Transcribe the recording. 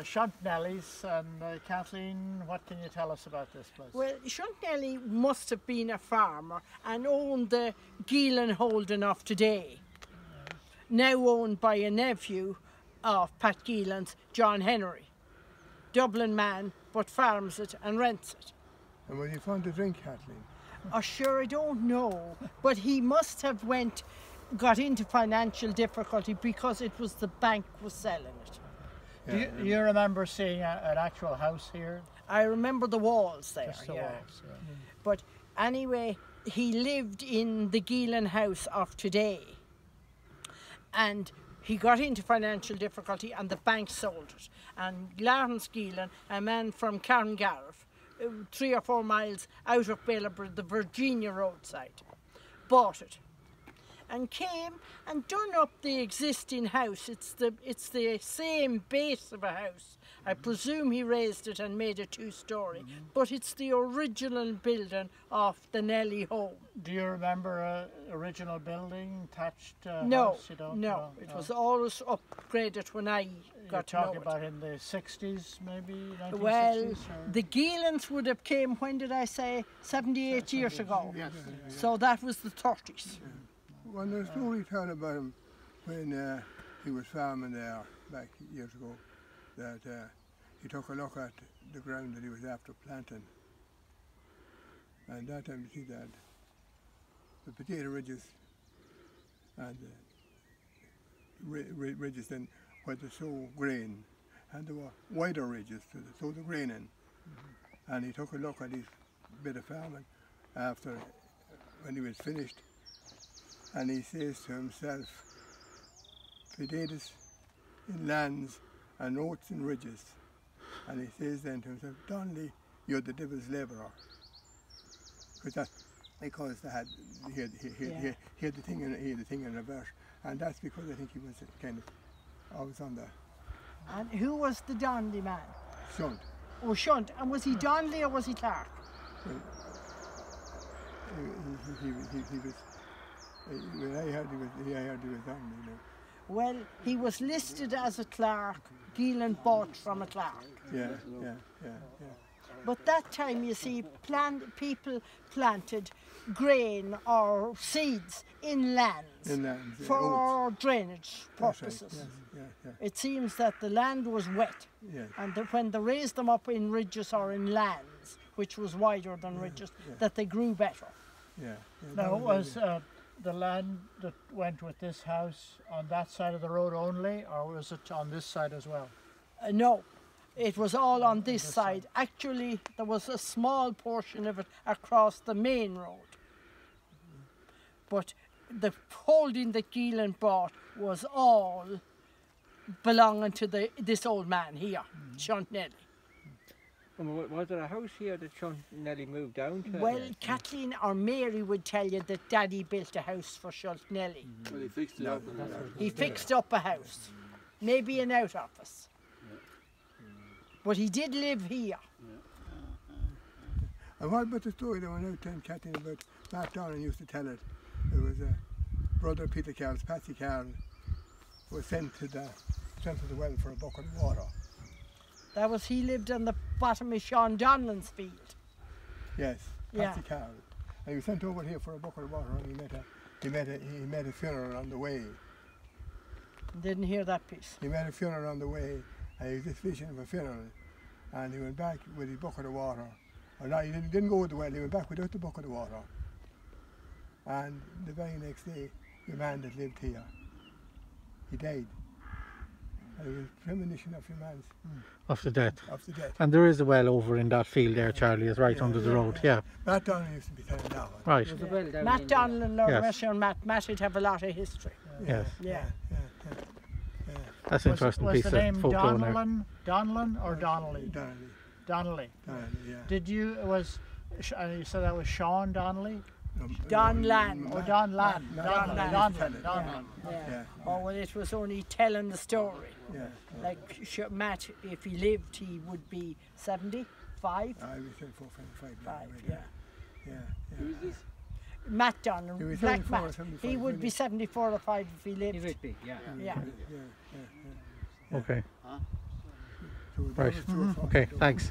Shunt Nellys, and Kathleen, what can you tell us about this place? Well, Shunt Nelly must have been a farmer and owned the Geelan holding of today, now owned by a nephew of Pat Geelan's, John Henry. Dublin man, but farms it and rents it. And was he fond to drink, Kathleen? Oh, sure, I don't know, but he must have got into financial difficulty because it was the bank was selling it. Yeah. Do you remember seeing an actual house here? I remember the walls there. Just the walls, yeah. But anyway, he lived in the Geelan house of today, and he got into financial difficulty and the bank sold it. And Lawrence Geelan, a man from Carngarif, 3 or 4 miles out of Bellabra, the Virginia roadside, bought it and came and done up the existing house. It's the same base of a house. I presume he raised it and made it 2-storey, but it's the original building of the Nelly home. Do you remember original building, thatched No, house? You don't? no, it was always upgraded when I got to know it. You're talking about in the 60s, maybe 1960s? Well, or? the Geelans would have came, when did I say, 78 years ago. Yes. So that was the 30s. Well, there's a story told about him when he was farming there back years ago, that he took a look at the ground that he was after planting. And that time you see that the potato ridges and ridges then where they sow grain, and there were wider ridges to sow the grain in. And he took a look at his bit of farming after, when he was finished, and he says to himself, potatoes in lands and oats in ridges. And he says then to himself, Donnelly, you're the devil's labourer. Because he had the thing in reverse. And that's because I think he was kind of always on the... And who was the Donnelly man? Shunt. Oh, Shunt. And was he Donnelly or was he Clark? Well, he was... When I heard he was Donnelly, you know. Well, he was listed as a Clark. Geelan bought from a Clark. Yeah. But that time, you see, people planted grain or seeds in lands, for drainage purposes. Yes. It seems that the land was wet, and that when they raised them up in ridges or in lands, which was wider than ridges, that they grew better. Now, was the land that went with this house on that side of the road only, or was it on this side as well? No, it was all on this side. Actually, there was a small portion of it across the main road. But the holding that Geelan bought was all belonging to this old man here, Shunt Nelly. Was there a house here that Shunt Nelly moved down to? Well, Kathleen or Mary would tell you that Daddy built a house for Shunt Nelly. Well, he fixed it up. He fixed up a house, maybe an out office. But he did live here. And what about the story that went out to Kathleen about Matt Donnan used to tell it? It was brother Peter Carroll's, Patsy Carroll, was sent to the well for a bucket of water. That was, he lived on the bottom of Sean Donlan's field. Yes, Patsy Carroll. And he was sent over here for a bucket of water, and he met a funeral on the way. Didn't hear that piece. He met a funeral on the way, and he was just fishing for a funeral, and he went back with his bucket of water. Or no, he didn't go to the well, he went back without the bucket of water. And the very next day, the man that lived here, he died. And it was premonition of your man's... Of the death. Of the death. And there is a well over in that field there, Charlie, is right under the road, Matt Donnan used to be telling that one. Right. Matt Donlan, Lord Russia and Matt would have a lot of history. Yes. Yeah. That's an interesting piece of folklore there. Donlan or Donnelly? Donnelly, yeah. Did you, you said that was Sean Donnelly? Donlan. Or Donlan. Donlan. Yeah. Oh, well, it was only telling the story. Yeah. Like Matt, if he lived, he would be 75. I was saying 5, yeah. Who is this? Matt Donlan, Black Matt. He would be 74 or 5 if he lived. He would be, Yeah. Okay. Huh? So that Right. was 2 o'clock. Okay, thanks.